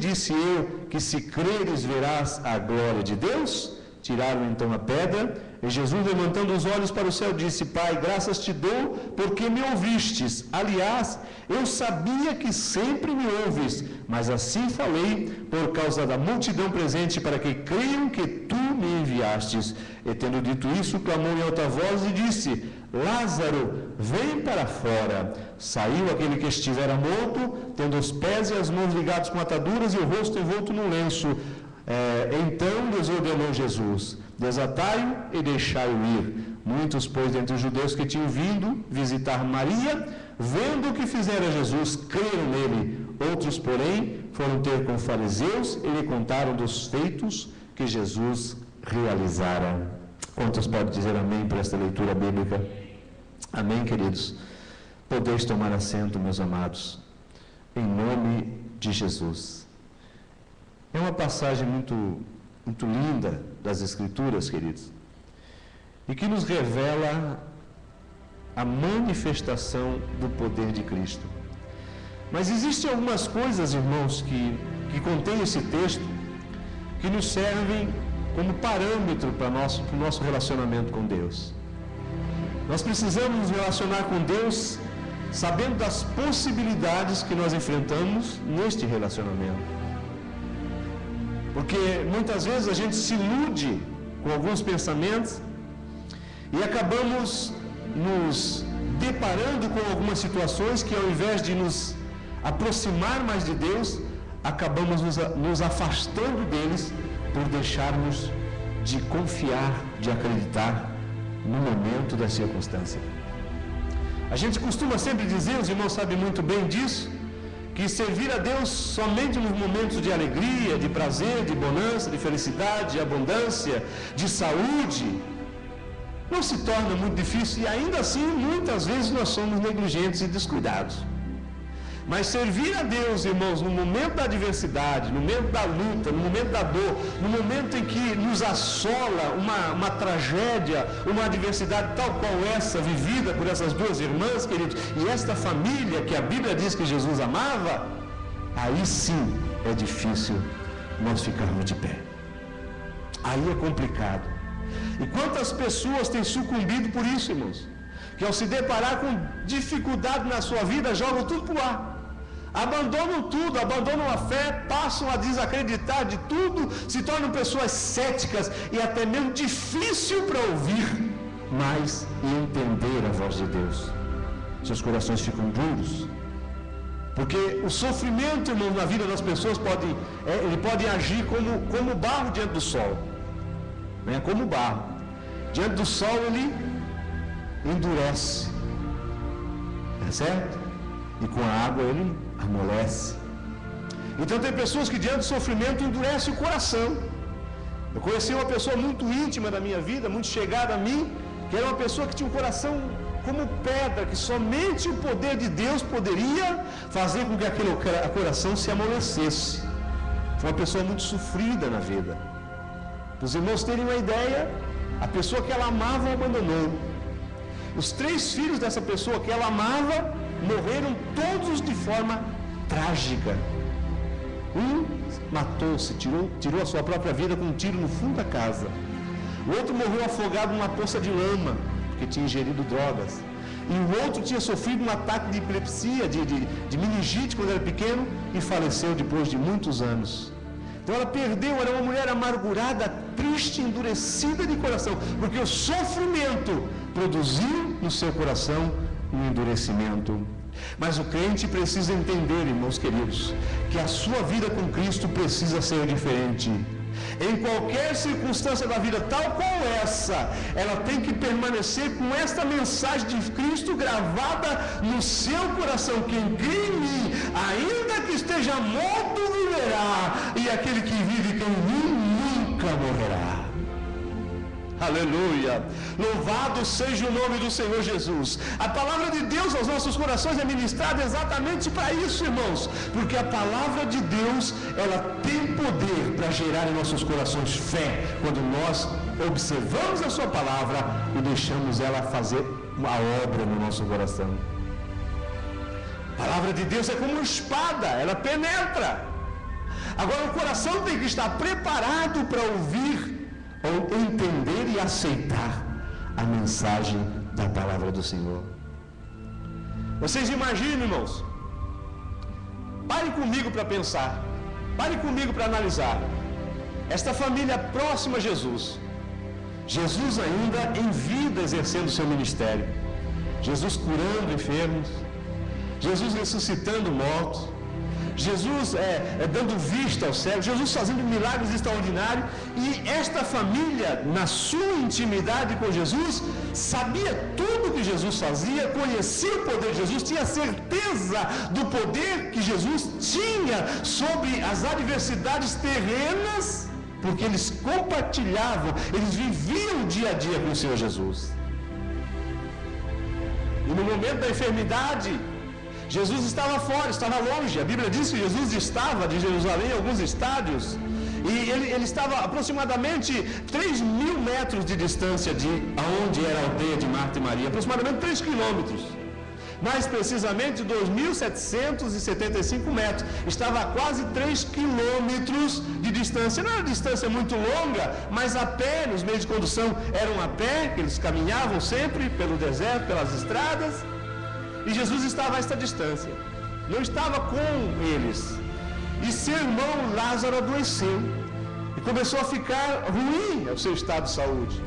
disse eu que se creres verás a glória de Deus? Tiraram então a pedra, e Jesus, levantando os olhos para o céu, disse: Pai, graças te dou, porque me ouvistes. Aliás, eu sabia que sempre me ouves, mas assim falei por causa da multidão presente, para que creiam que tu me enviastes. E tendo dito isso, clamou em alta voz e disse: Lázaro, vem para fora. Saiu aquele que estivera morto, tendo os pés e as mãos ligados com ataduras e o rosto envolto no lenço. Então lhes ordenou Jesus: desatai-o e deixai-o ir. Muitos, pois, dentre os judeus que tinham vindo visitar Maria, vendo o que fizera Jesus, creram nele. Outros, porém, foram ter com fariseus e lhe contaram dos feitos que Jesus realizara. Quantos podem dizer amém para esta leitura bíblica? Amém, queridos? Podeis tomar assento, meus amados, em nome de Jesus. É uma passagem muito linda das Escrituras, queridos, e que nos revela a manifestação do poder de Cristo. Mas existem algumas coisas, irmãos, que contém esse texto, que nos servem como parâmetro para o nosso relacionamento com Deus. Nós precisamos nos relacionar com Deus sabendo das possibilidades que nós enfrentamos neste relacionamento. Porque muitas vezes a gente se ilude com alguns pensamentos e acabamos nos deparando com algumas situações que, ao invés de nos aproximar mais de Deus, acabamos nos afastando deles por deixarmos de confiar, de acreditar no momento da circunstância. A gente costuma sempre dizer, os irmãos sabem muito bem disso, que servir a Deus somente nos momentos de alegria, de prazer, de bonança, de felicidade, de abundância, de saúde, não se torna muito difícil, e ainda assim, muitas vezes nós somos negligentes e descuidados. Mas servir a Deus, irmãos, no momento da adversidade, no momento da luta, no momento da dor, no momento em que nos assola uma tragédia, uma adversidade tal qual essa, vivida por essas duas irmãs, queridos, e esta família que a Bíblia diz que Jesus amava, aí sim é difícil nós ficarmos de pé. Aí é complicado. E quantas pessoas têm sucumbido por isso, irmãos? Que ao se deparar com dificuldade na sua vida, jogam tudo para o ar. Abandonam tudo, abandonam a fé, passam a desacreditar de tudo, se tornam pessoas céticas e até mesmo difícil para ouvir mais e entender a voz de Deus. Seus corações ficam duros. Porque o sofrimento, irmão, na vida das pessoas ele pode agir como barro diante do sol. Né? Como barro. Diante do sol ele endurece. É certo? E com a água ele amolece. Então tem pessoas que diante do sofrimento endurecem o coração. Eu conheci uma pessoa muito íntima da minha vida, muito chegada a mim, que era uma pessoa que tinha um coração como pedra, que somente o poder de Deus poderia fazer com que aquele coração se amolecesse. Foi uma pessoa muito sofrida na vida. Para os irmãos terem uma ideia, a pessoa que ela amava o abandonou. Os 3 filhos dessa pessoa que ela amava morreram todos de forma trágica. Um matou-se, tirou a sua própria vida com um tiro no fundo da casa. O outro morreu afogado numa poça de lama, porque tinha ingerido drogas. E o outro tinha sofrido um ataque de epilepsia, de meningite quando era pequeno, e faleceu depois de muitos anos. Então ela perdeu, era uma mulher amargurada, triste, endurecida de coração, porque o sofrimento produziu no seu coração um endurecimento. Mas o crente precisa entender, irmãos queridos, que a sua vida com Cristo precisa ser diferente. Em qualquer circunstância da vida, tal qual essa, ela tem que permanecer com esta mensagem de Cristo gravada no seu coração: quem crê em mim, ainda que esteja morto, viverá, e aquele que vive em mim nunca morrerá. Aleluia! Louvado seja o nome do Senhor Jesus. A palavra de Deus aos nossos corações é ministrada exatamente para isso, irmãos, porque a palavra de Deus, ela tem poder para gerar em nossos corações fé, quando nós observamos a sua palavra e deixamos ela fazer uma obra no nosso coração. A palavra de Deus é como uma espada, ela penetra. Agora o coração tem que estar preparado para ouvir, ou entender e aceitar a mensagem da palavra do Senhor. Vocês imaginam, irmãos? Pare comigo para pensar. Pare comigo para analisar. Esta família próxima a Jesus. Jesus ainda em vida exercendo seu ministério. Jesus curando enfermos. Jesus ressuscitando mortos. Jesus dando vista ao cego. Jesus fazendo milagres extraordinários. E esta família, na sua intimidade com Jesus, sabia tudo que Jesus fazia, conhecia o poder de Jesus, tinha certeza do poder que Jesus tinha sobre as adversidades terrenas, porque eles compartilhavam, eles viviam dia a dia com o Senhor Jesus. E no momento da enfermidade, Jesus estava fora, estava longe. A Bíblia diz que Jesus estava de Jerusalém em alguns estádios, e ele estava aproximadamente 3.000 metros de distância de onde era a aldeia de Marta e Maria, aproximadamente 3 quilômetros. Mais precisamente 2.775 metros. Estava a quase 3 quilômetros de distância. Não era uma distância muito longa, mas a pé, nos meios de condução eram a pé, que eles caminhavam sempre pelo deserto, pelas estradas. E Jesus estava a esta distância. Não estava com eles. E seu irmão Lázaro adoeceu. E começou a ficar ruim o seu estado de saúde.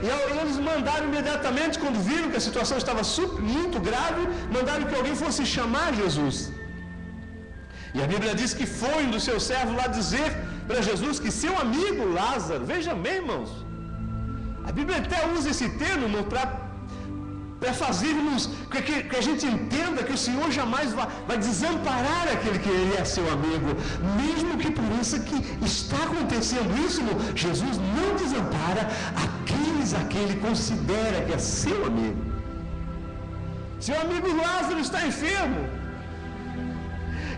E eles mandaram imediatamente, quando viram que a situação estava muito grave, mandaram que alguém fosse chamar Jesus. E a Bíblia diz que foi um dos seus servos lá dizer para Jesus que seu amigo Lázaro, veja bem, irmãos, a Bíblia até usa esse termo para fazermos que a gente entenda que o Senhor jamais vai desamparar aquele que ele é seu amigo, mesmo que pareça que está acontecendo isso. Jesus não desampara aqueles a quem ele considera que é seu amigo. Seu amigo Lázaro está enfermo,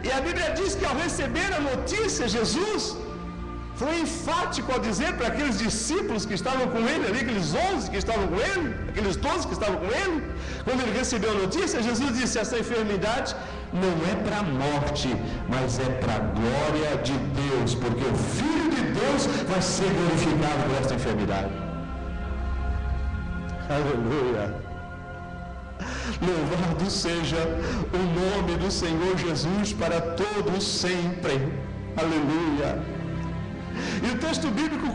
e a Bíblia diz que ao receber a notícia, Jesus foi enfático ao dizer para aqueles discípulos que estavam com ele ali, aqueles 11 que estavam com ele, aqueles 12 que estavam com ele, quando ele recebeu a notícia, Jesus disse: essa enfermidade não é para a morte, mas é para a glória de Deus, porque o Filho de Deus vai ser glorificado por esta enfermidade. Aleluia! Louvado seja o nome do Senhor Jesus para todos sempre. Aleluia! E o texto bíblico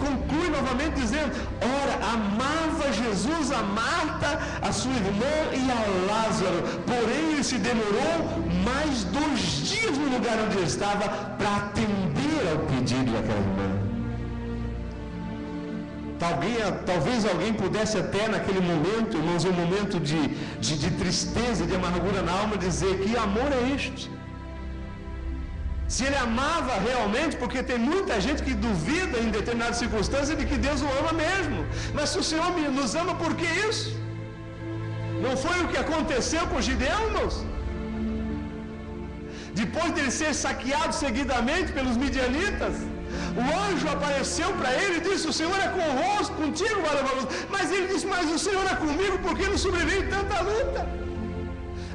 conclui novamente dizendo: ora, amava Jesus a Marta, a sua irmã e a Lázaro, porém ele se demorou mais 2 dias no lugar onde ele estava para atender ao pedido daquela irmã. Talvez alguém pudesse até naquele momento, irmãos, um momento de tristeza, de amargura na alma, dizer: que amor é este? Se ele amava realmente, porque tem muita gente que duvida em determinadas circunstâncias de que Deus o ama mesmo. Mas se o Senhor nos ama, por que isso? Não foi o que aconteceu com Gideão, irmãos? Depois de ele ser saqueado seguidamente pelos midianitas, o anjo apareceu para ele e disse: o Senhor é contigo, valoroso. Mas ele disse: mas o Senhor é comigo, porque não sobreveio tanta luta.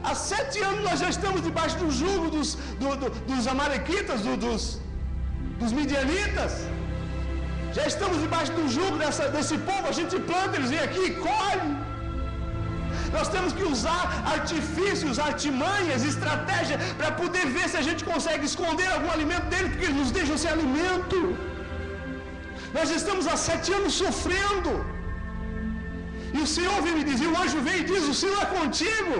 Há 7 anos nós já estamos debaixo do jugo dos amalequitas, dos midianitas. Já estamos debaixo do jugo desse povo. A gente planta, eles vêm aqui e colhem. Nós temos que usar artifícios, artimanhas, estratégia para poder ver se a gente consegue esconder algum alimento dele, porque eles nos deixam sem alimento. Nós estamos há 7 anos sofrendo. E o Senhor vem me dizer, o anjo vem e diz: o Senhor é contigo.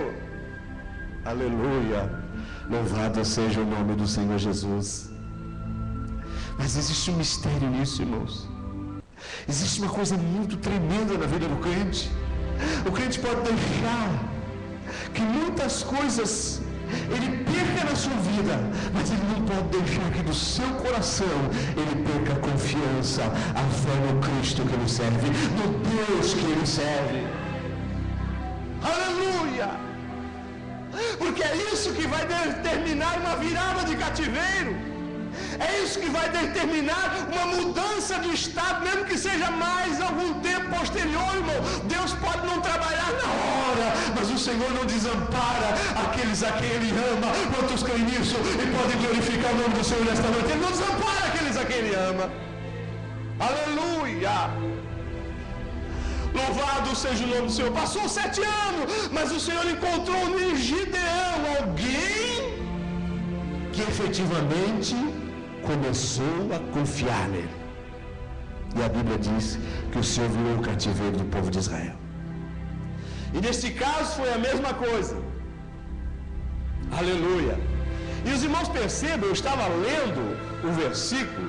Aleluia, louvado seja o nome do Senhor Jesus. Mas existe um mistério nisso, irmãos. Existe uma coisa muito tremenda na vida do crente. O crente pode deixar que muitas coisas ele perca na sua vida, mas ele não pode deixar que do seu coração ele perca a confiança, a fé no Cristo que ele serve, no Deus que ele serve. Aleluia! Porque é isso que vai determinar uma virada de cativeiro. É isso que vai determinar uma mudança de estado, mesmo que seja mais algum tempo posterior, irmão. Deus pode não trabalhar na hora, mas o Senhor não desampara aqueles a quem Ele ama. Quantos creem nisso e podem glorificar o nome do Senhor nesta noite? Ele não desampara aqueles a quem Ele ama. Aleluia! Louvado seja o nome do Senhor. Passou 7 anos, mas o Senhor encontrou em Gideão alguém que efetivamente começou a confiar nele. E a Bíblia diz que o Senhor virou o cativeiro do povo de Israel. E neste caso foi a mesma coisa. Aleluia! E os irmãos percebam, eu estava lendo o versículo,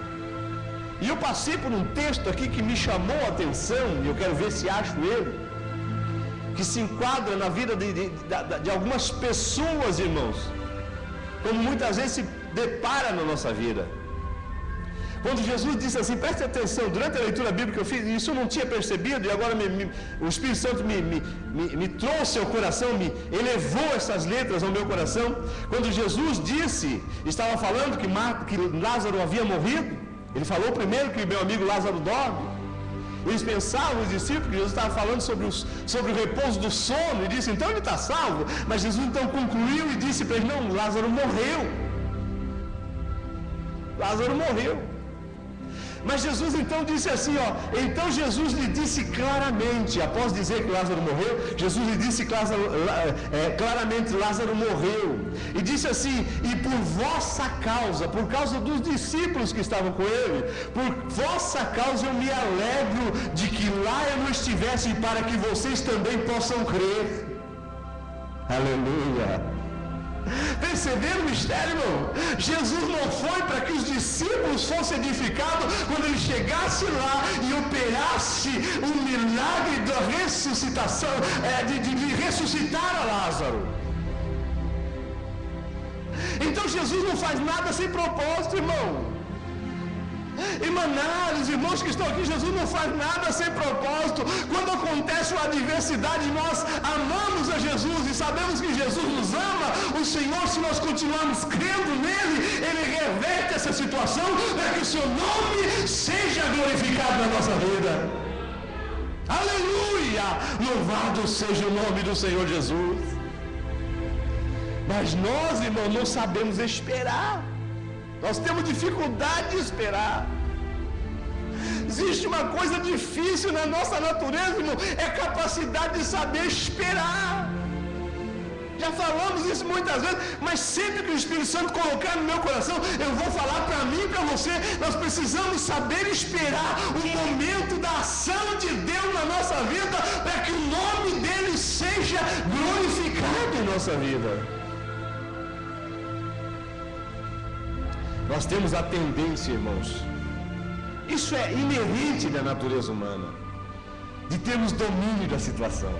e eu passei por um texto aqui que me chamou a atenção, e eu quero ver se acho ele, que se enquadra na vida de algumas pessoas, irmãos, como muitas vezes se depara na nossa vida. Quando Jesus disse assim, preste atenção, durante a leitura bíblica eu fiz, isso eu não tinha percebido, e agora o Espírito Santo me trouxe ao coração, me elevou essas letras ao meu coração. Quando Jesus disse, estava falando que Lázaro havia morrido, ele falou primeiro que meu amigo Lázaro dorme. Eles pensavam, os discípulos, que Jesus estava falando sobre o repouso do sono, e disse, então ele está salvo. Mas Jesus então concluiu e disse para ele, não, Lázaro morreu. Lázaro morreu. Mas Jesus então disse assim, então Jesus lhe disse claramente, após dizer que Lázaro morreu, Jesus lhe disse claramente, Lázaro morreu. E disse assim, e por vossa causa, por causa dos discípulos que estavam com ele, por vossa causa eu me alegro de que lá eu não estivesse, para que vocês também possam crer. Aleluia! Perceberam o mistério, irmão? Jesus não foi para que os discípulos fossem edificados quando ele chegasse lá e operasse um milagre da ressuscitação, de ressuscitar a Lázaro. Então Jesus não faz nada sem propósito, irmão. Irmãos, irmãos que estão aqui, Jesus não faz nada sem propósito. Quando acontece uma adversidade, nós amamos a Jesus e sabemos que Jesus nos ama. O Senhor, se nós continuarmos crendo nele, Ele reverte essa situação para que o seu nome seja glorificado na nossa vida. Aleluia! Louvado seja o nome do Senhor Jesus. Mas nós, irmão, não sabemos esperar. Nós temos dificuldade de esperar. Existe uma coisa difícil na nossa natureza, irmão, é a capacidade de saber esperar. Já falamos isso muitas vezes, mas sempre que o Espírito Santo colocar no meu coração, eu vou falar para mim e para você, nós precisamos saber esperar o momento da ação de Deus na nossa vida, para que o nome dele seja glorificado em nossa vida. Nós temos a tendência, irmãos, isso é inerente da natureza humana, de termos domínio da situação.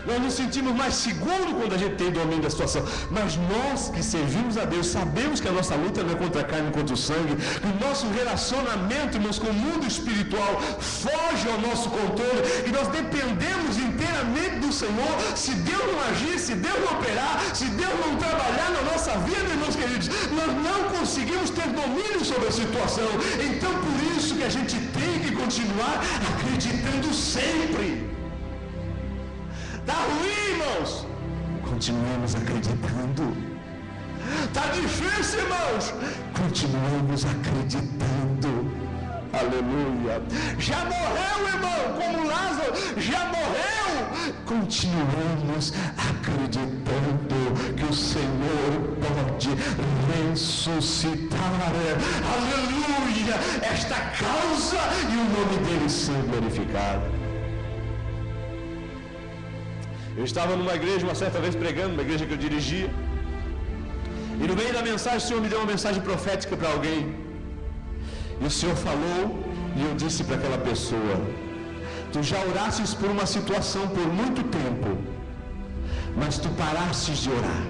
Nós nos sentimos mais seguros quando a gente tem domínio da situação. Mas nós que servimos a Deus, sabemos que a nossa luta não é contra a carne e contra o sangue, que o nosso relacionamento, irmãos, com o mundo espiritual foge ao nosso controle, e nós dependemos inteiramente do Senhor. Se Deus não agir, se Deus não operar, se Deus não trabalhar na nossa vida, irmãos queridos, nós não conseguimos ter domínio sobre a situação. Então, por isso que a gente tem que continuar acreditando sempre. Está ruim, irmãos? Continuemos acreditando. Está difícil, irmãos? Continuemos acreditando. Aleluia. Já morreu, irmão, como Lázaro, já morreu. Continuemos acreditando que o Senhor pode ressuscitar. Aleluia. Esta causa e o nome dele ser glorificado. Eu estava numa igreja uma certa vez pregando, uma igreja que eu dirigia, e no meio da mensagem o Senhor me deu uma mensagem profética para alguém, e o Senhor falou, e eu disse para aquela pessoa: tu já orastes por uma situação por muito tempo, mas tu parastes de orar.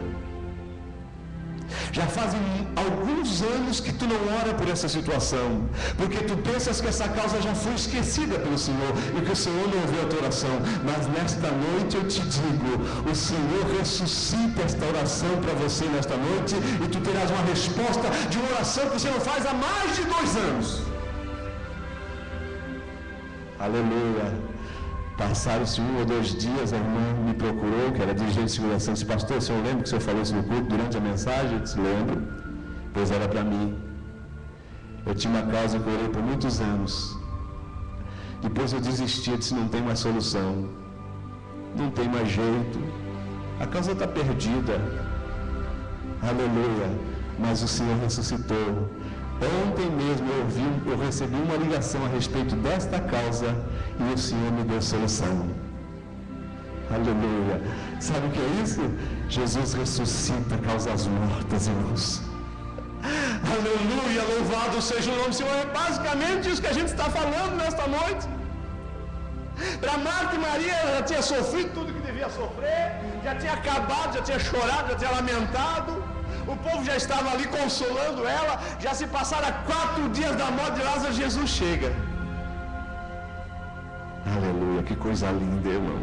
Já fazem alguns anos que tu não ora por essa situação, porque tu pensas que essa causa já foi esquecida pelo Senhor e que o Senhor não ouviu a tua oração. Mas nesta noite eu te digo, o Senhor ressuscita esta oração para você nesta noite e tu terás uma resposta de uma oração que você não faz há mais de 2 anos. Aleluia. Passaram-se 1 ou 2 dias, a irmã me procurou, que era dirigente de segurança, disse: pastor, o senhor lembra que o senhor falou isso no culto durante a mensagem? Eu disse: lembro. Pois era para mim. Eu tinha uma causa que eu orei por muitos anos. Depois eu desisti, eu disse: não tem mais solução, não tem mais jeito, a causa está perdida. Aleluia. Mas o Senhor ressuscitou. Ontem mesmo eu recebi uma ligação a respeito desta causa e o Senhor me deu solução. Aleluia. Sabe o que é isso? Jesus ressuscita causas mortas, irmãos. Aleluia, louvado seja o nome do Senhor. É basicamente isso que a gente está falando nesta noite. Para Marta e Maria, ela já tinha sofrido tudo que devia sofrer, já tinha acabado, já tinha chorado, já tinha lamentado. O povo já estava ali consolando ela. Já se passaram 4 dias da morte de Lázaro. Jesus chega. Aleluia, que coisa linda, irmão.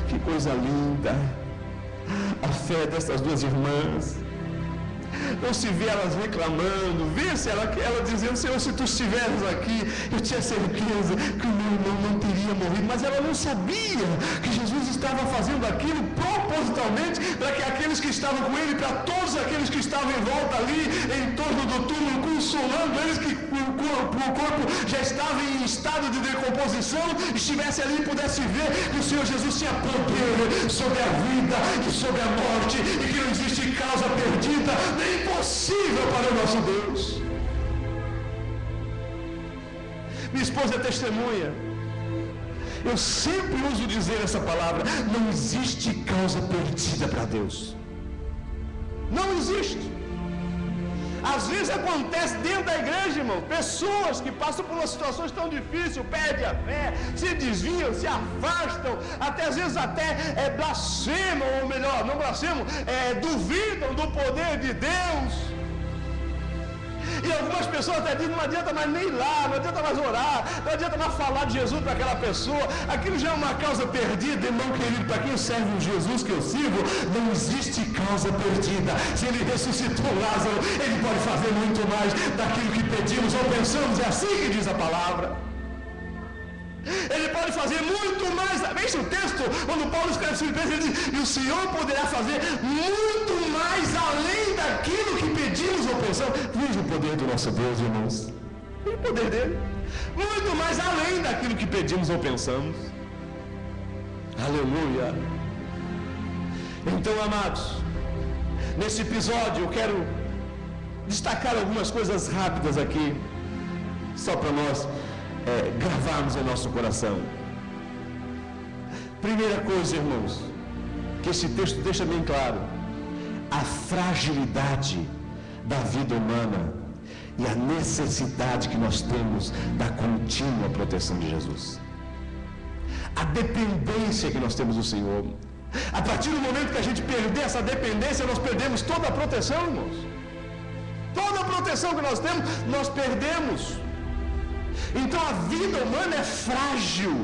Que coisa linda. A fé dessas 2 irmãs. Não se vê elas reclamando, vê-se ela dizendo: Senhor, se tu estiveres aqui, eu tinha certeza que o meu irmão não teria morrido. Mas ela não sabia que Jesus estava fazendo aquilo propositalmente para que aqueles que estavam com ele, para todos aqueles que estavam em volta ali, em torno do túmulo, consolando eles, que o corpo já estava em estado de decomposição, estivesse ali e pudesse ver que o Senhor Jesus tinha poder sobre a vida e sobre a morte, e que não existe causa perdida, nem impossível para o nosso Deus. Minha esposa é testemunha. Eu sempre uso dizer essa palavra: não existe causa perdida para Deus. Não existe. Às vezes acontece dentro da igreja, irmão, pessoas que passam por uma situação tão difícil, perdem a fé, se desviam, se afastam, até às vezes blasfemam, ou melhor, não blasfemam, duvidam do poder de Deus. E algumas pessoas até dizem: não adianta mais nem ir lá, não adianta mais orar, não adianta mais falar de Jesus para aquela pessoa, aquilo já é uma causa perdida. Irmão querido, para quem serve o Jesus que eu sirvo, não existe causa perdida. Se ele ressuscitou Lázaro, ele pode fazer muito mais daquilo que pedimos ou pensamos. É assim que diz a palavra. Ele pode fazer muito mais. Veja o texto, quando Paulo escreve Filipenses, ele diz: e o Senhor poderá fazer muito mais além daquilo que pedimos ou pensamos. Veja o poder do nosso Deus, irmãos. Veja o poder dele. Muito mais além daquilo que pedimos ou pensamos. Aleluia. Então, amados, nesse episódio eu quero destacar algumas coisas rápidas aqui, só para nós gravarmos em nosso coração. Primeira coisa, irmãos, que esse texto deixa bem claro: a fragilidade da vida humana e a necessidade que nós temos da contínua proteção de Jesus, a dependência que nós temos do Senhor. A partir do momento que a gente perder essa dependência, nós perdemos toda a proteção, irmãos. Toda a proteção que nós temos, nós perdemos. Então a vida humana é frágil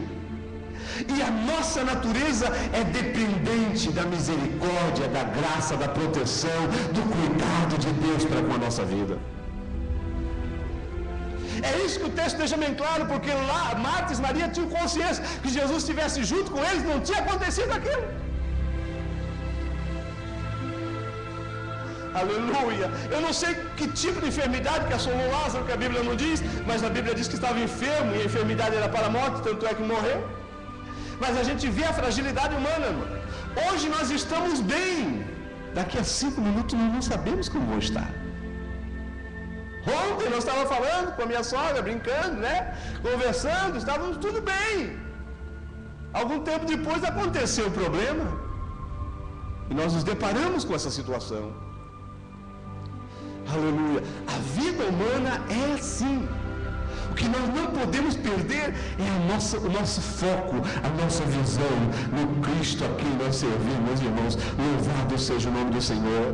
e a nossa natureza é dependente da misericórdia, da graça, da proteção, do cuidado de Deus para com a nossa vida. É isso que o texto deixa bem claro, porque lá Marta e Maria tinham consciência que Jesus estivesse junto com eles, não tinha acontecido aquilo. Aleluia. Eu não sei que tipo de enfermidade que assolou Lázaro, que a Bíblia não diz, mas a Bíblia diz que estava enfermo e a enfermidade era para a morte, tanto é que morreu. Mas a gente vê a fragilidade humana, irmão. Hoje nós estamos bem, daqui a 5 minutos nós não sabemos como vou estar. Ontem nós estávamos falando com a minha sogra, brincando, né? Conversando, estávamos tudo bem. Algum tempo depois aconteceu o problema e nós nos deparamos com essa situação. Aleluia. A vida humana é assim. O que nós não podemos perder é o nosso foco, a nossa visão no Cristo a quem nós servimos, irmãos. Louvado seja o nome do Senhor.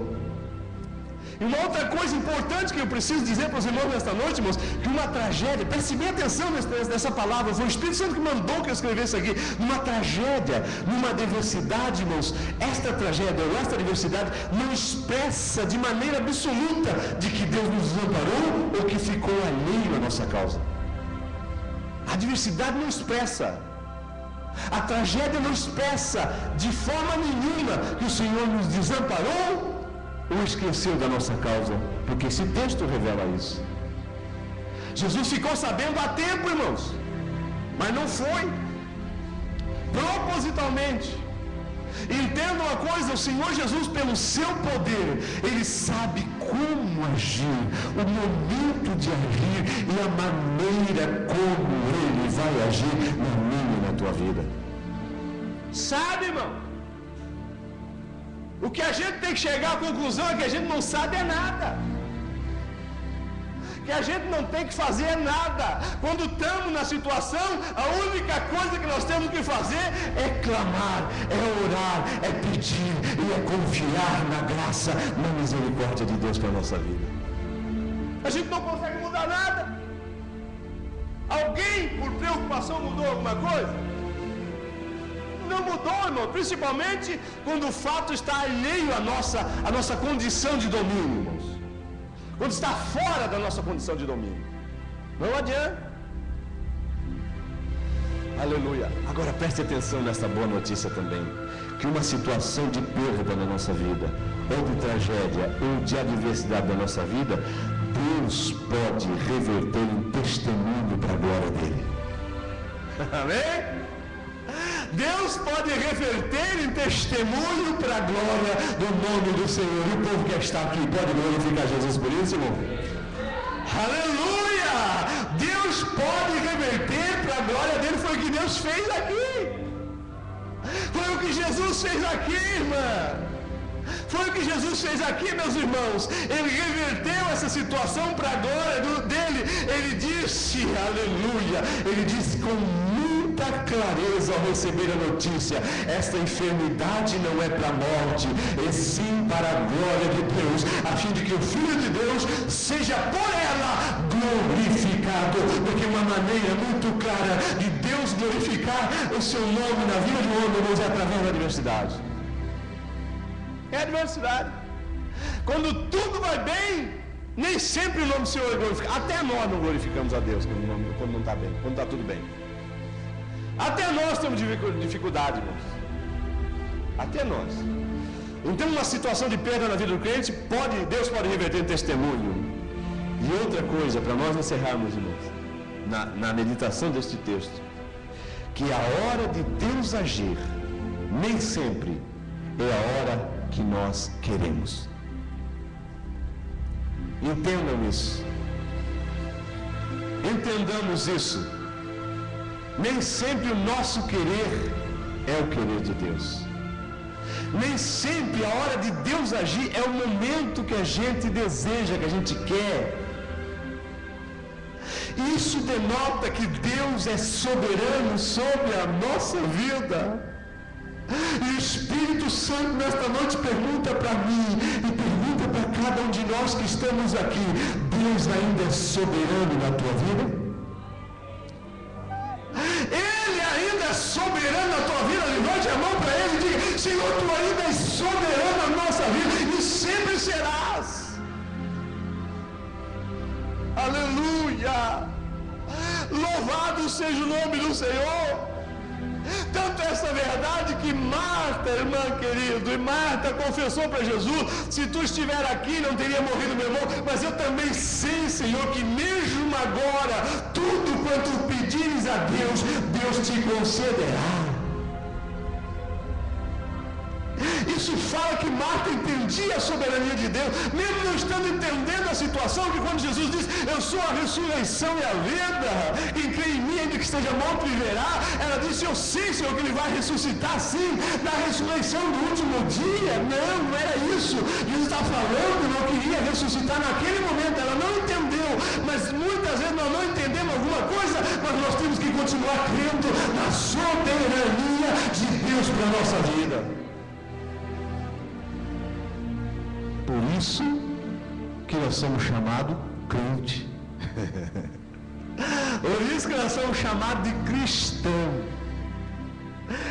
E uma outra coisa importante que eu preciso dizer para os irmãos nesta noite, irmãos, que uma tragédia, preste bem atenção nessa palavra, foi o Espírito Santo que mandou que eu escrevesse aqui, numa tragédia, numa adversidade, irmãos, esta tragédia ou esta adversidade não expressa de maneira absoluta de que Deus nos desamparou ou que ficou alheio à nossa causa. A adversidade não expressa. A tragédia não expressa de forma nenhuma que o Senhor nos desamparou ou esqueceu da nossa causa, porque esse texto revela isso. Jesus ficou sabendo há tempo, irmãos, mas não foi propositalmente. Entenda uma coisa, o Senhor Jesus, pelo seu poder, Ele sabe como agir, o momento de agir e a maneira como Ele vai agir na minha e na tua vida. Sabe, irmão? O que a gente tem que chegar à conclusão é que a gente não sabe é nada. Que a gente não tem que fazer é nada. Quando estamos na situação, a única coisa que nós temos que fazer é clamar, é orar, é pedir e é confiar na graça, na misericórdia de Deus para a nossa vida. A gente não consegue mudar nada. Alguém, por preocupação, mudou alguma coisa? Não mudou, irmão, principalmente quando o fato está alheio à nossa condição de domínio, irmãos. Quando está fora da nossa condição de domínio. Não adianta. Aleluia. Agora preste atenção nessa boa notícia também. Que uma situação de perda na nossa vida, ou de tragédia, ou de adversidade da nossa vida, Deus pode reverter em testemunho para a glória dele. Amém? Deus pode reverter em testemunho para a glória do nome do Senhor. E o povo que está aqui pode glorificar Jesus por isso, irmão? Aleluia! Deus pode reverter para a glória dele. Foi o que Deus fez aqui. Foi o que Jesus fez aqui, irmã. Foi o que Jesus fez aqui, meus irmãos. Ele reverteu essa situação para a glória dele. Ele disse, aleluia, ele disse com muita clareza ao receber a notícia: esta enfermidade não é para a morte, e sim para a glória de Deus, a fim de que o Filho de Deus seja por ela glorificado. Porque uma maneira muito clara de Deus glorificar o seu nome na vida do homem, irmãos, é através da adversidade. É a adversidade. Quando tudo vai bem, nem sempre o nome do Senhor é glorificado. Até nós não glorificamos a Deus quando não está bem, quando está tudo bem. Até nós temos dificuldade, irmãos. Até nós. Então, uma situação de perda na vida do crente, Deus pode reverter em testemunho. E outra coisa, para nós encerrarmos, irmãos, na meditação deste texto, que a hora de Deus agir, nem sempre é a hora que nós queremos. Entendam isso. Entendamos isso. Nem sempre o nosso querer é o querer de Deus. Nem sempre a hora de Deus agir é o momento que a gente deseja, que a gente quer. Isso denota que Deus é soberano sobre a nossa vida. E o Espírito Santo nesta noite pergunta para mim e pergunta para cada um de nós que estamos aqui: Deus ainda é soberano na tua vida? Ele ainda é soberano na tua vida? Levante a mão para ele e diga: Senhor, tu ainda és soberano na nossa vida e sempre serás. Aleluia! Louvado seja o nome do Senhor. Tanto essa verdade que Marta, irmã querido, e Marta confessou para Jesus: se tu estiver aqui não teria morrido meu irmão, mas eu também sei, Senhor, que mesmo agora tudo quanto pedires a Deus, Deus te concederá. Isso fala que Marta entendia a soberania de Deus, mesmo não estando entendendo a situação, que quando Jesus diz: eu sou a ressurreição e a vida, quem crê em mim, ainda que esteja morto, viverá. Ela disse: eu sei, Senhor, que Ele vai ressuscitar sim, na ressurreição do último dia. Não era isso. Jesus está falando, não queria ressuscitar naquele momento. Ela não entendeu, mas muitas vezes nós não entendemos alguma coisa, mas nós temos que continuar crendo na soberania de Deus para a nossa vida. Por isso, que nós somos chamados crente. Por isso que nós somos chamados de cristão.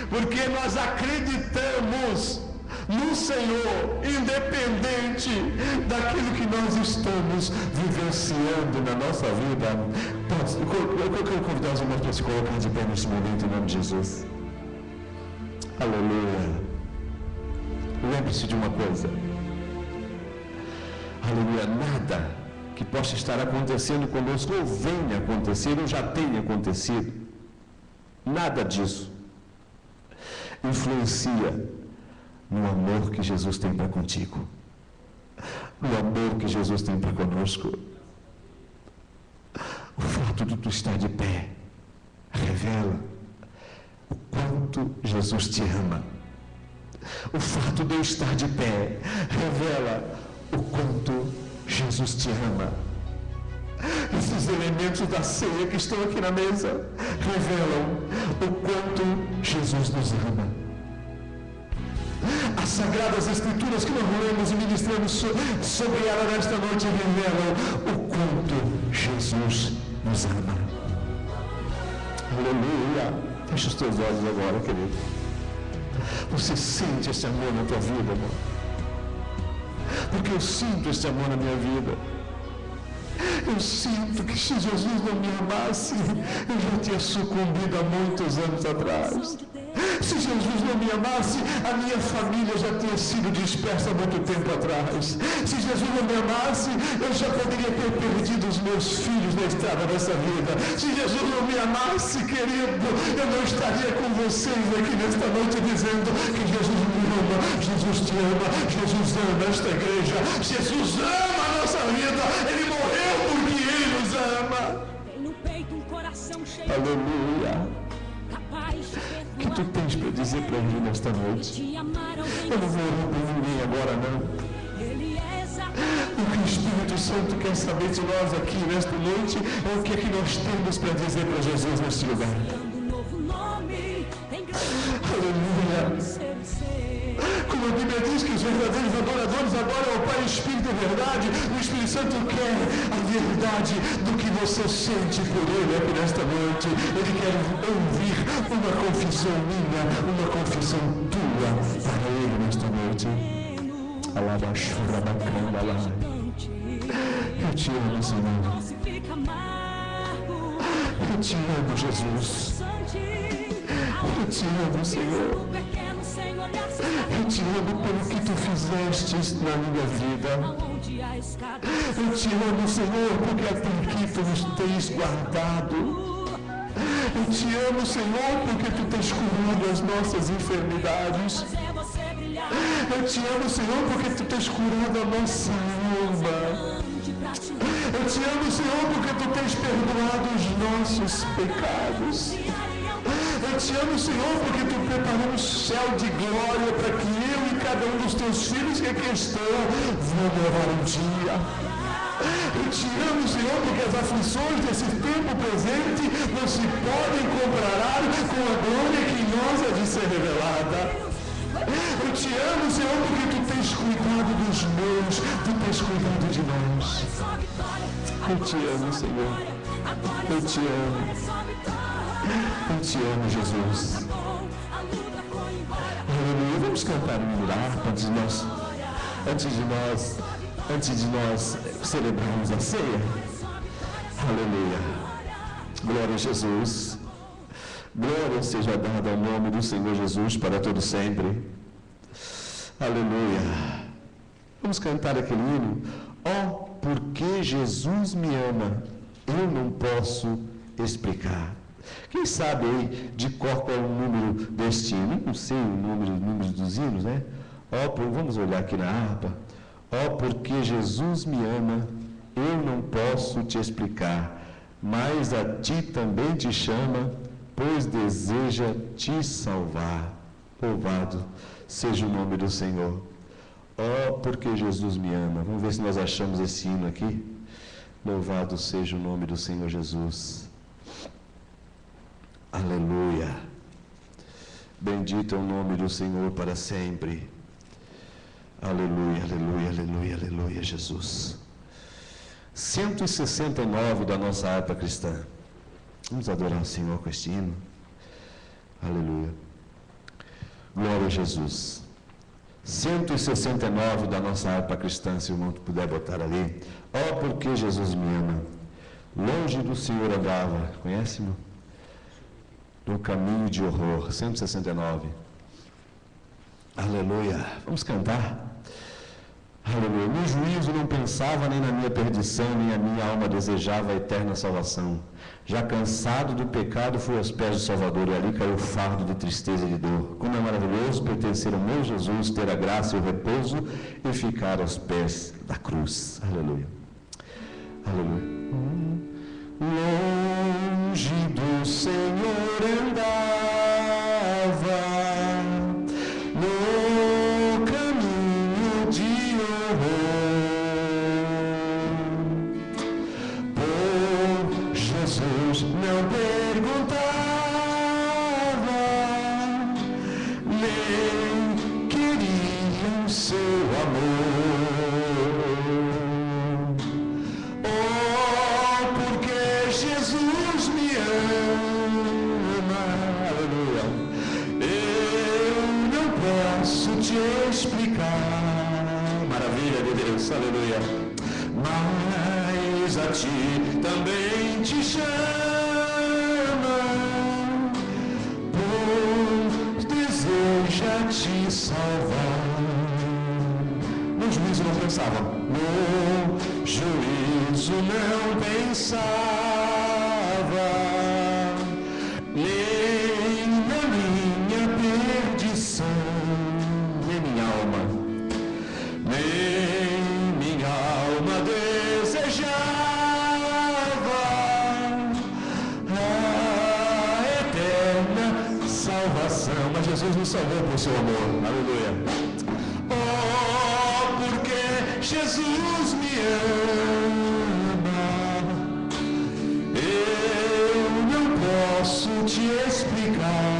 Porque nós acreditamos no Senhor, independente daquilo que nós estamos vivenciando na nossa vida. Eu quero convidar os irmãos para se colocar de pé nesse momento, em nome de Jesus. Aleluia. Lembre-se de uma coisa. Aleluia. Nada que possa estar acontecendo conosco, ou venha acontecer, ou já tenha acontecido, nada disso influencia no amor que Jesus tem para contigo, no amor que Jesus tem para conosco. O fato de tu estar de pé revela o quanto Jesus te ama. O fato de eu estar de pé revela o quanto Jesus te ama. Esses elementos da ceia que estão aqui na mesa revelam o quanto Jesus nos ama. As Sagradas Escrituras que nós lemos e ministramos sobre ela nesta noite revelam o quanto Jesus nos ama. Aleluia. Fecha os teus olhos agora, querido. Você sente esse amor na tua vida, amor? Porque eu sinto esse amor na minha vida. Eu sinto que se Jesus não me amasse, eu já tinha sucumbido há muitos anos atrás. Se Jesus não me amasse, a minha família já tinha sido dispersa há muito tempo atrás. Se Jesus não me amasse, eu já poderia ter perdido os meus filhos na estrada dessa vida. Se Jesus não me amasse, querido, eu não estaria com vocês aqui nesta noite dizendo que Jesus me ama, Jesus te ama, Jesus ama esta igreja, Jesus ama a nossa vida, Ele morreu porque Ele nos ama. Tem no peito um coração cheio. Aleluia. O que tu tens para dizer para Ele nesta noite? Eu não vou orar por ninguém agora, não. O que o Espírito Santo quer saber de nós aqui nesta noite é o que é que nós temos para dizer para Jesus neste lugar. Aleluia. Como a Bíblia diz que os verdadeiros adoradores adoram ao Pai, Espírito e verdade, o Espírito Santo quer a verdade do que você sente por Ele aqui nesta noite. Ele quer ouvir uma confissão minha, uma confissão tua para Ele nesta noite. Alabachura bacana lá. Eu te amo, Senhor. Eu te amo, Jesus. Eu te amo, Senhor. Eu te amo pelo que tu fizeste na minha vida. Eu te amo, Senhor, porque até aqui tu nos tens guardado. Eu te amo, Senhor, porque tu tens curado as nossas enfermidades. Eu te amo, Senhor, porque tu tens curado a nossa alma. Eu te amo, Senhor, porque tu tens perdoado os nossos pecados. Eu te amo, Senhor, porque tu preparou um céu de glória para que eu e cada um dos teus filhos que aqui estão vão morar um dia. Eu te amo, Senhor, porque as aflições desse tempo presente não se podem comparar com a glória que em nós há de ser revelada. Eu te amo, Senhor, porque tu tens cuidado dos meus, tu tens cuidado de nós. Eu te amo, Senhor. Eu te amo. Eu te amo, Jesus. Aleluia. Vamos cantar um hino antes de nós celebrarmos a ceia. Aleluia. Glória a Jesus. Glória seja dada ao nome do Senhor Jesus para todo sempre. Aleluia. Vamos cantar aquele hino. Oh, porque Jesus me ama, eu não posso explicar. Quem sabe aí de cor qual é o número deste hino? Não sei o número dos hinos, né? Vamos olhar aqui na harpa. Oh, porque Jesus me ama, eu não posso te explicar, mas a ti também te chama, pois deseja te salvar. Louvado seja o nome do Senhor. Oh, porque Jesus me ama. Vamos ver se nós achamos esse hino aqui. Louvado seja o nome do Senhor Jesus. Aleluia. Bendito é o nome do Senhor para sempre. Aleluia, aleluia, aleluia, aleluia, Jesus. 169 da nossa harpa cristã. Vamos adorar o Senhor com este hino. Aleluia. Glória a Jesus. 169 da nossa harpa cristã, se o irmão puder botar ali. Ó, porque Jesus me ama. Longe do Senhor andava. Conhece-me? No caminho de horror. 169. Aleluia. Vamos cantar. Aleluia. No juízo não pensava nem na minha perdição, nem a minha alma desejava a eterna salvação. Já cansado do pecado, fui aos pés do Salvador, e ali caiu o fardo de tristeza e de dor. Como é maravilhoso pertencer ao meu Jesus, ter a graça e o repouso e ficar aos pés da cruz. Aleluia. Aleluia. Longe do Senhor andava, no caminho de horror. Por Jesus não perguntava, nem queria o seu amor. Aleluia. Mas a ti também te chama, pois deseja te salvar. No juízo não pensava, no juízo não pensava, nem na minha perdição, nem minha alma, nem mas Jesus nos salvou por seu amor. Aleluia. Oh, porque Jesus me ama, eu não posso te explicar.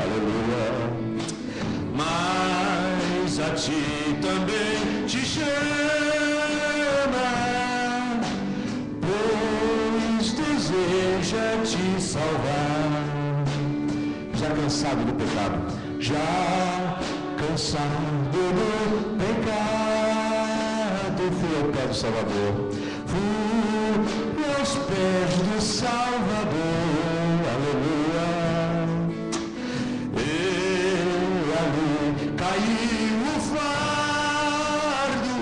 Aleluia. Mas a ti também te chama, pois deseja te salvar. Já cansado do pecado, já cansado do pecado, fui ao pé do Salvador, fui aos pés do Salvador, aleluia. E ali caiu o fardo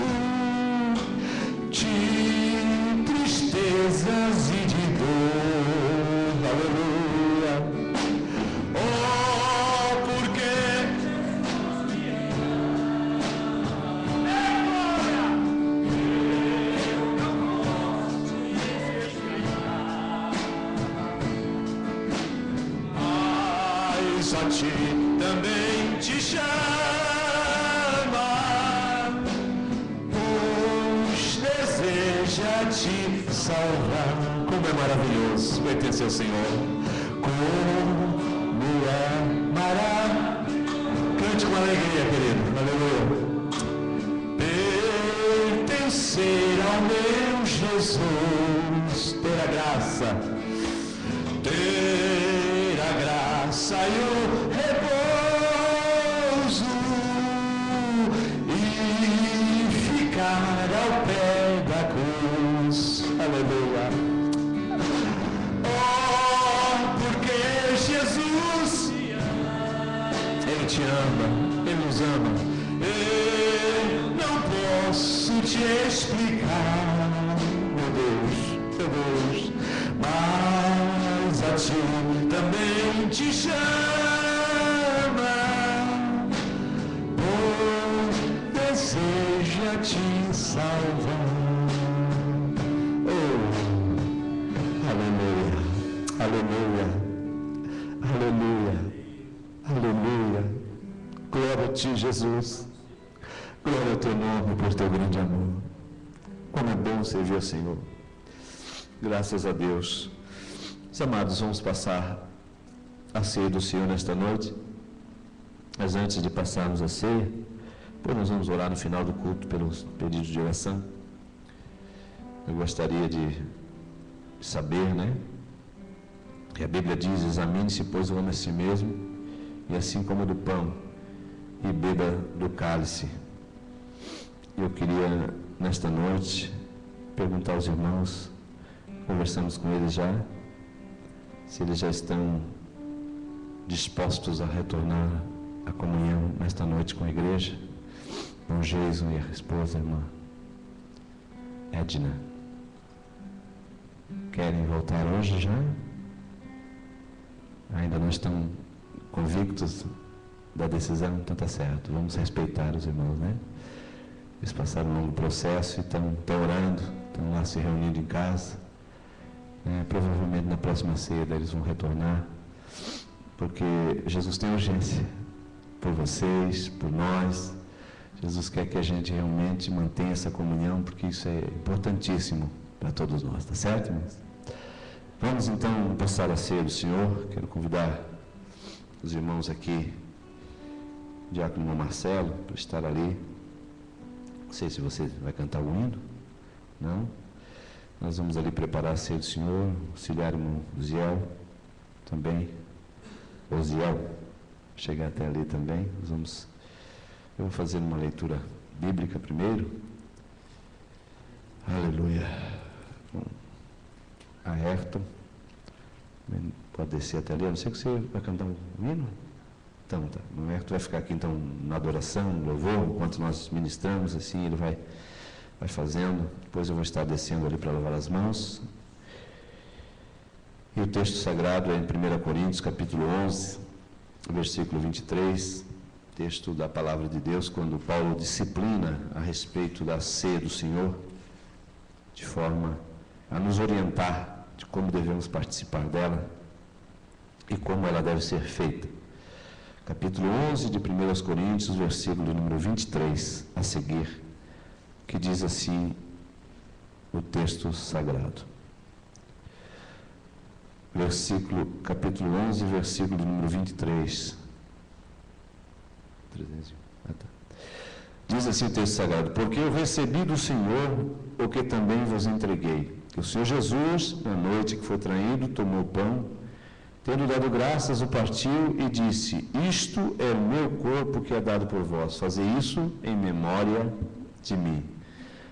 de tristezas e de dor, aleluia. A ti também te chama, pois deseja te salvar. Como é maravilhoso pertencer ao Senhor. Como é maravilhoso. Cante com alegria, querido. Aleluia. Pertencer ao meu Jesus, ter a graça, ter a graça e o repouso e ficar ao pé da cruz. Aleluia. Oh, porque Jesus, Ele te ama, Ele nos ama. Eu não posso te explicar, meu Deus, mas a ti também te chama, pois deseja te salvar. Oh, aleluia, aleluia, aleluia, aleluia. Glória a ti, Jesus. Glória ao teu nome por teu grande amor. Como é bom servir ao Senhor. Graças a Deus. Meus amados, vamos passar a ceia do Senhor nesta noite. Mas antes de passarmos a ceia, nós vamos orar no final do culto pelos pedidos de oração. eu gostaria de saber, né? Que a Bíblia diz: examine-se, pois, o homem a si mesmo, e assim coma do pão e beba do cálice. Eu queria, nesta noite, perguntar aos irmãos, conversamos com eles já, se eles já estão dispostos a retornar à comunhão nesta noite com a igreja. Com Jason e a esposa, a irmã Edna. Querem voltar hoje já? Ainda não estão convictos da decisão? Então tá certo, vamos respeitar os irmãos, né? Eles passaram um longo processo e estão orando, estão lá se reunindo em casa. Provavelmente na próxima ceia eles vão retornar, porque Jesus tem urgência por vocês, por nós. Jesus quer que a gente realmente mantenha essa comunhão, porque isso é importantíssimo para todos nós, tá certo, irmãos? Vamos então passar a ceia do Senhor. Quero convidar os irmãos aqui, o diácono Marcelo, para estar ali. Não sei se você vai cantar o hino, não? Nós vamos ali preparar a ceia do Senhor, auxiliar o irmão Ziel também, Oziel, chegar até ali também. Eu vou fazer uma leitura bíblica primeiro. Aleluia. Bom, a Ayrton pode descer até ali. Eu não sei que você vai cantar um hino. Então, tá. O Ayrton vai ficar aqui então na adoração, no louvor, enquanto nós ministramos, assim ele vai fazendo. Depois eu vou estar descendo ali para lavar as mãos. E o texto sagrado é em 1 Coríntios, capítulo 11, versículo 23, texto da palavra de Deus, quando Paulo disciplina a respeito da ceia do Senhor, de forma a nos orientar de como devemos participar dela e como ela deve ser feita. Capítulo 11 de 1 Coríntios, versículo número 23, a seguir, que diz assim o texto sagrado. Capítulo 11, versículo número 23. Diz assim o texto sagrado: porque eu recebi do Senhor o que também vos entreguei, que o Senhor Jesus, na noite que foi traído, tomou o pão, tendo dado graças, o partiu e disse: isto é o meu corpo que é dado por vós, fazei isso em memória de mim.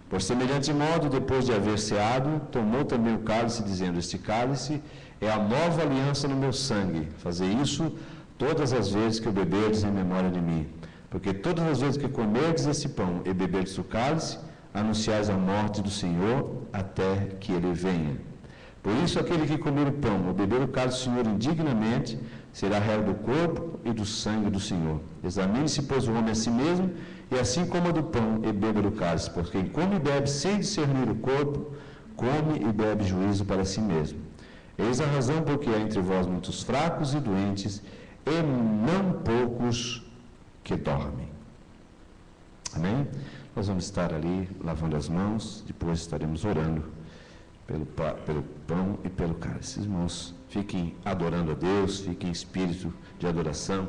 Por semelhante modo, depois de haver ceado, tomou também o cálice, dizendo: este cálice é a nova aliança no meu sangue, fazei isso todas as vezes que o beberdes em memória de mim. Porque todas as vezes que comerdes esse pão e beberdes o cálice, anunciais a morte do Senhor até que ele venha. Por isso, aquele que comer o pão ou beber o cálice do Senhor indignamente, será réu do corpo e do sangue do Senhor. Examine-se, pois, o homem a si mesmo, e assim coma do pão e beba do cálice. Porque quem come e bebe sem discernir o corpo, come e bebe juízo para si mesmo. Eis a razão porque há entre vós muitos fracos e doentes, e não poucos que dormem. Amém? Nós vamos estar ali lavando as mãos, depois estaremos orando pelo pão e pelo cálice. Irmãos, fiquem adorando a Deus, fiquem em espírito de adoração.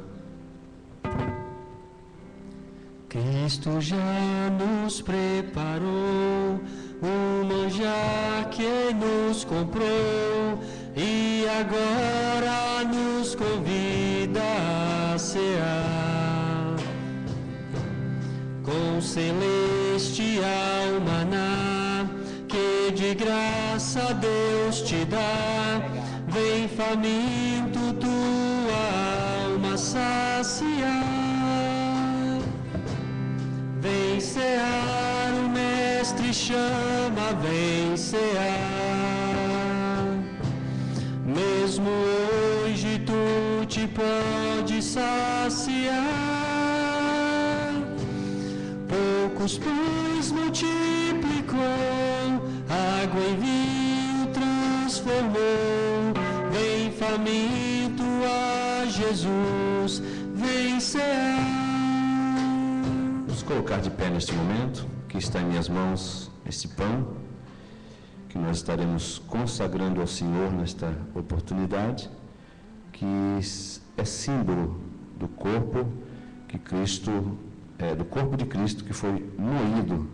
Cristo já nos preparou o manjar que nos comprou e agora nos convida a cear com celestial maná que de graça Deus te dá. Vem faminto tua alma saciar, vem cear, o Mestre chama, vem cear. Mesmo hoje tu te pode saciar, poucos pães multiplicou, água em vinho transformou. Vem faminto a Jesus, vem cear. Vamos colocar de pé neste momento, que está em minhas mãos este pão, que nós estaremos consagrando ao Senhor nesta oportunidade, que é símbolo do corpo que Cristo, do corpo de Cristo que foi moído,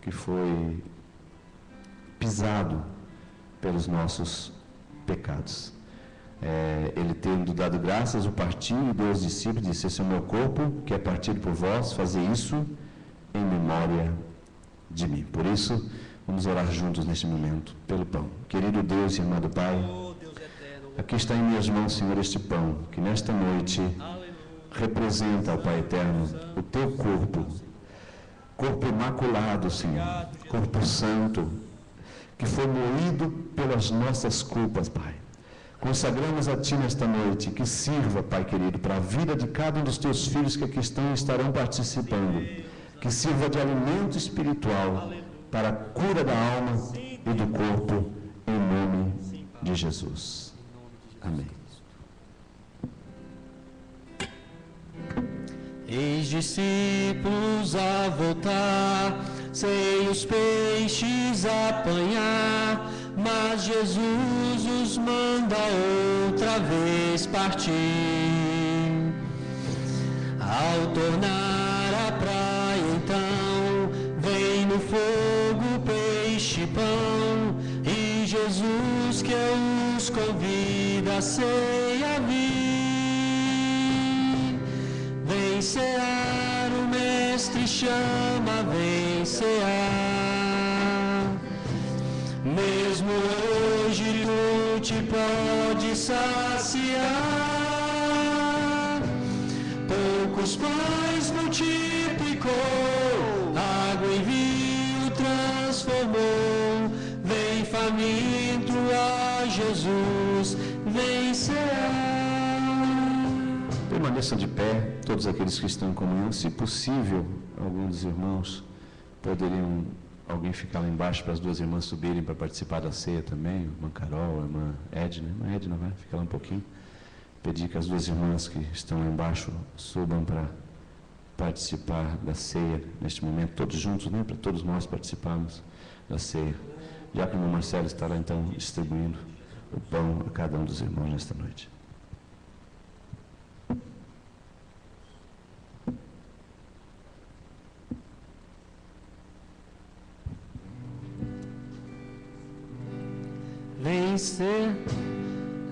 que foi pisado pelos nossos pecados. Ele tendo dado graças, o partiu e deu aos discípulos, disse: esse é o meu corpo, que é partido por vós, fazer isso em memória de mim. Por isso, vamos orar juntos neste momento, pelo pão. Querido Deus e amado Pai, aqui está em minhas mãos, Senhor, este pão, que nesta noite representa, ó Pai eterno, o teu corpo imaculado, Senhor, corpo santo, que foi moído pelas nossas culpas, Pai. Consagramos a Ti nesta noite, que sirva, Pai querido, para a vida de cada um dos Teus filhos que aqui estão e estarão participando, que sirva de alimento espiritual para a cura da alma e do corpo, em nome de Jesus. Amém. Eis discípulos a voltar, sem os peixes apanhar, mas Jesus os manda outra vez partir. Ao tornar à praia, então, vem no fogo peixe e pão, e Jesus que os convida a ceia vir. Vem cear, o Mestre chama, vem cear. Mesmo hoje tu te pode saciar. Poucos pães multiplicou, água em vinho transformou. Vem faminto a Jesus, vem cear. Permaneçam de pé, todos aqueles que estão em comunhão. Se possível, alguns dos irmãos poderiam, alguém ficar lá embaixo para as duas irmãs subirem para participar da ceia também, a irmã Carol, a irmã Edna. Irmã Edna, vai, fica lá um pouquinho. Pedir que as duas irmãs que estão lá embaixo subam para participar da ceia neste momento, todos juntos, né, para todos nós participarmos da ceia. Já que o irmão Marcelo estará então distribuindo o pão a cada um dos irmãos nesta noite.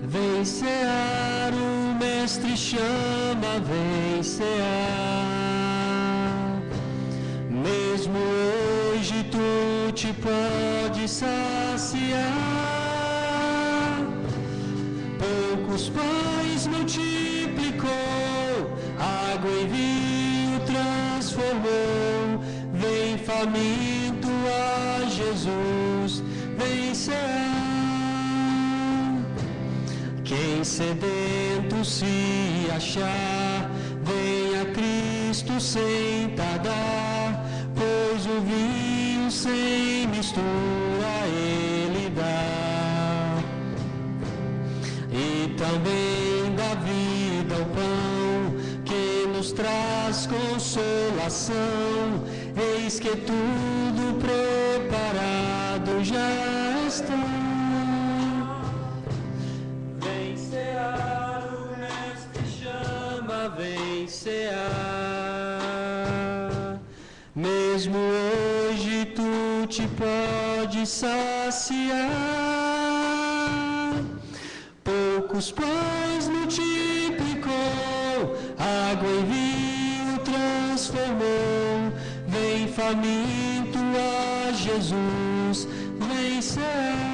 Vem cear, o Mestre chama, vem cear. Mesmo hoje tu te pode saciar. Poucos pães multiplicou, água em vinho transformou. Vem faminto a Jesus, vem cear. Quem sedento se achar, venha a Cristo sem tardar, pois o vinho sem mistura Ele dá. E também da vida o pão, que nos traz consolação, eis que tudo preparado já está. Vem cear. Mesmo hoje tu te pode saciar. Poucos pães multiplicou, água em vinho transformou. Vem faminto a Jesus, vem cear.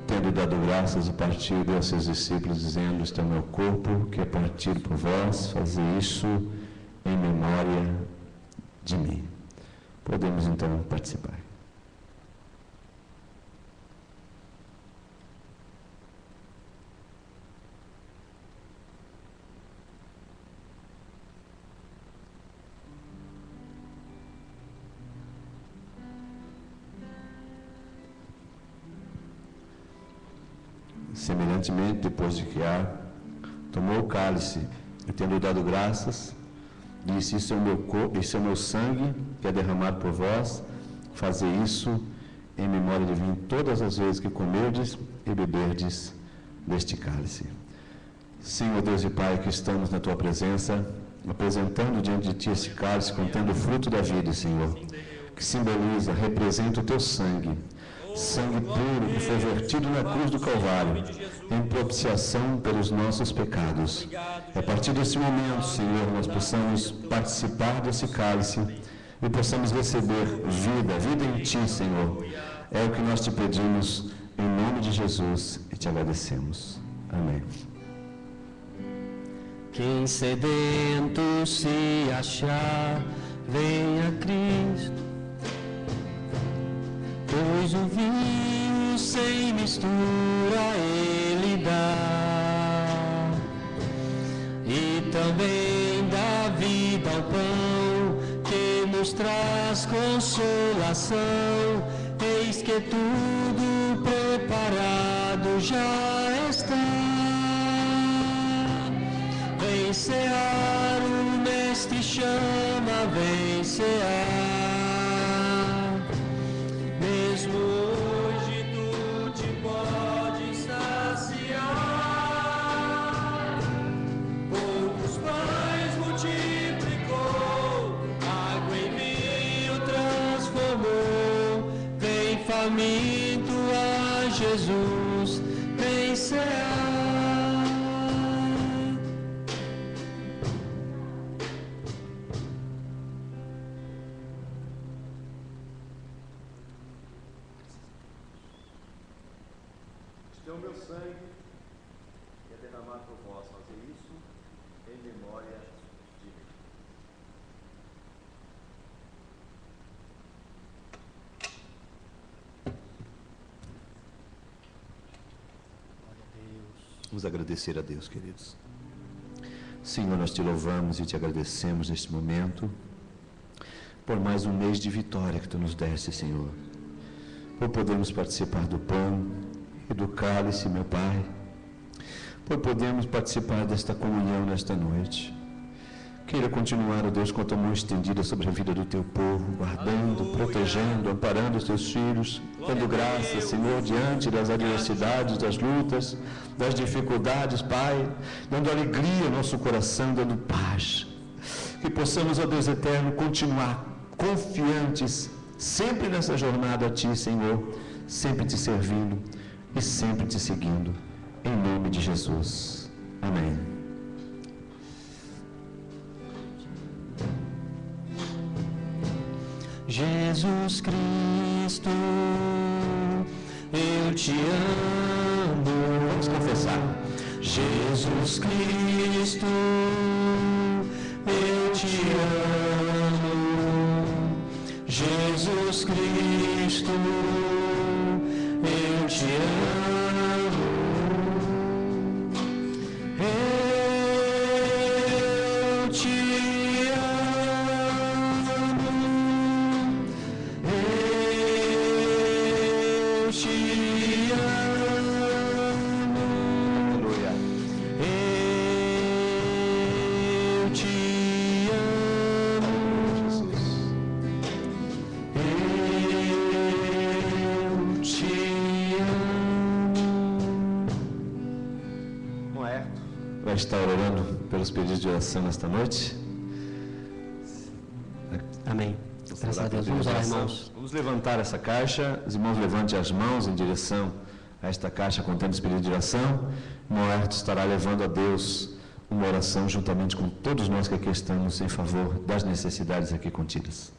Tendo dado graças, o partiu e deu aos seus discípulos, dizendo: este é o meu corpo, que é partido por vós, fazer isso em memória de mim. Podemos então participar. Semelhantemente, depois de criar, tomou o cálice e, tendo dado graças, disse: isso é o meu corpo, isso é o meu sangue, que é derramado por vós. Fazer isso em memória de mim todas as vezes que comerdes e beberdes deste cálice. Senhor Deus e Pai, que estamos na Tua presença, apresentando diante de Ti esse cálice contendo o fruto da vida, Senhor. que simboliza, representa o teu sangue. Sangue puro que foi vertido na cruz do Calvário, em propiciação pelos nossos pecados. A partir desse momento, Senhor, nós possamos participar desse cálice e possamos receber vida em Ti, Senhor. É o que nós te pedimos, em nome de Jesus, e te agradecemos. Amém. Quem sedento se achar, venha a Cristo, pois o vinho sem mistura Ele dá, e também dá vida ao pão que nos traz consolação. Eis que tudo preparado já está. Vem cear, o Mestre chama, vem cear. Mesmo hoje tu te podes saciar. Poucos pães multiplicou, água em vinho transformou. Vem faminto a Jesus, vem cear. Este é o meu sangue, que é derramado por vós. Fazer isso em memória de mim. Vamos agradecer a Deus, queridos. Senhor, nós te louvamos e te agradecemos neste momento por mais um mês de vitória que tu nos deste, Senhor. Por podermos participar do pão e do cálice, meu Pai, por podermos participar desta comunhão nesta noite. Queira continuar, ó Deus, com a tua mão estendida sobre a vida do teu povo, guardando, protegendo, amparando os teus filhos, dando graça, Senhor, diante das adversidades, das lutas, das dificuldades, Pai, dando alegria ao nosso coração, dando paz. Que possamos, ó Deus eterno, continuar confiantes, sempre nessa jornada a Ti, Senhor, sempre Te servindo e sempre Te seguindo, em nome de Jesus. Amém. Jesus Cristo, eu te amo. Vamos confessar. Jesus Cristo, eu te amo. Jesus Cristo, eu te amo. Eu te Está orando pelos pedidos de oração nesta noite? Amém. Graças a Deus. Vamos orar, irmãos. Vamos levantar essa caixa. Os irmãos levantem as mãos em direção a esta caixa contendo os pedidos de oração. O irmão Herto estará levando a Deus uma oração juntamente com todos nós que aqui estamos em favor das necessidades aqui contidas.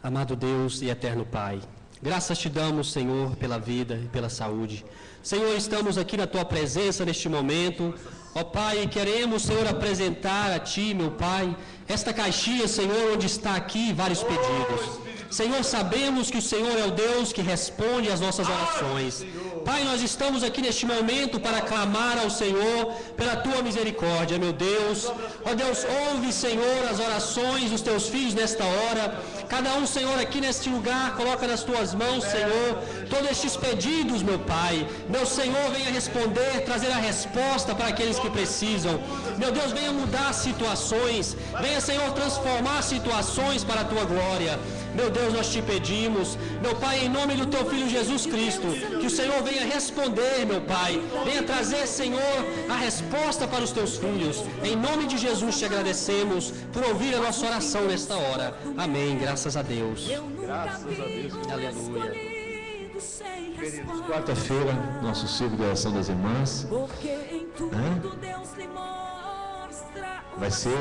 Amado Deus e eterno Pai, graças te damos, Senhor, pela vida e pela saúde. Senhor, estamos aqui na Tua presença neste momento. Ó Pai, queremos, Senhor, apresentar a Ti, meu Pai, esta caixinha, Senhor, onde está aqui vários pedidos. Senhor, sabemos que o Senhor é o Deus que responde às nossas orações. Pai, nós estamos aqui neste momento para clamar ao Senhor pela Tua misericórdia, meu Deus. Ó Deus, ouve, Senhor, as orações dos Teus filhos nesta hora. Cada um, Senhor, aqui neste lugar, coloca nas Tuas mãos, Senhor, todos estes pedidos, meu Pai. Meu Senhor, venha responder, trazer a resposta para aqueles que precisam. Meu Deus, venha mudar situações. Venha, Senhor, transformar situações para a Tua glória. Meu Deus, nós te pedimos, meu Pai, em nome do teu Filho Jesus Cristo, que o Senhor venha responder, meu Pai, venha trazer, Senhor, a resposta para os teus filhos. Em nome de Jesus te agradecemos por ouvir a nossa oração nesta hora. Amém, graças a Deus. Graças a Deus. Aleluia. Queridos, quarta-feira, nosso ciclo de oração das irmãs. Vai ser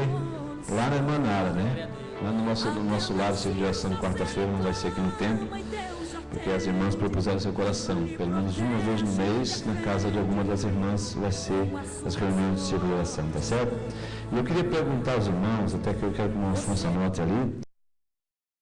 lá na Irmã Nara, né? Lá no nosso lado, ciclo de oração de quarta-feira, não vai ser aqui no templo, porque as irmãs propuseram seu coração. Pelo menos uma vez no mês, na casa de alguma das irmãs, vai ser as reuniões de ciclo de oração, tá certo? E eu queria perguntar aos irmãos, até que eu quero que o irmão Afonso anote ali,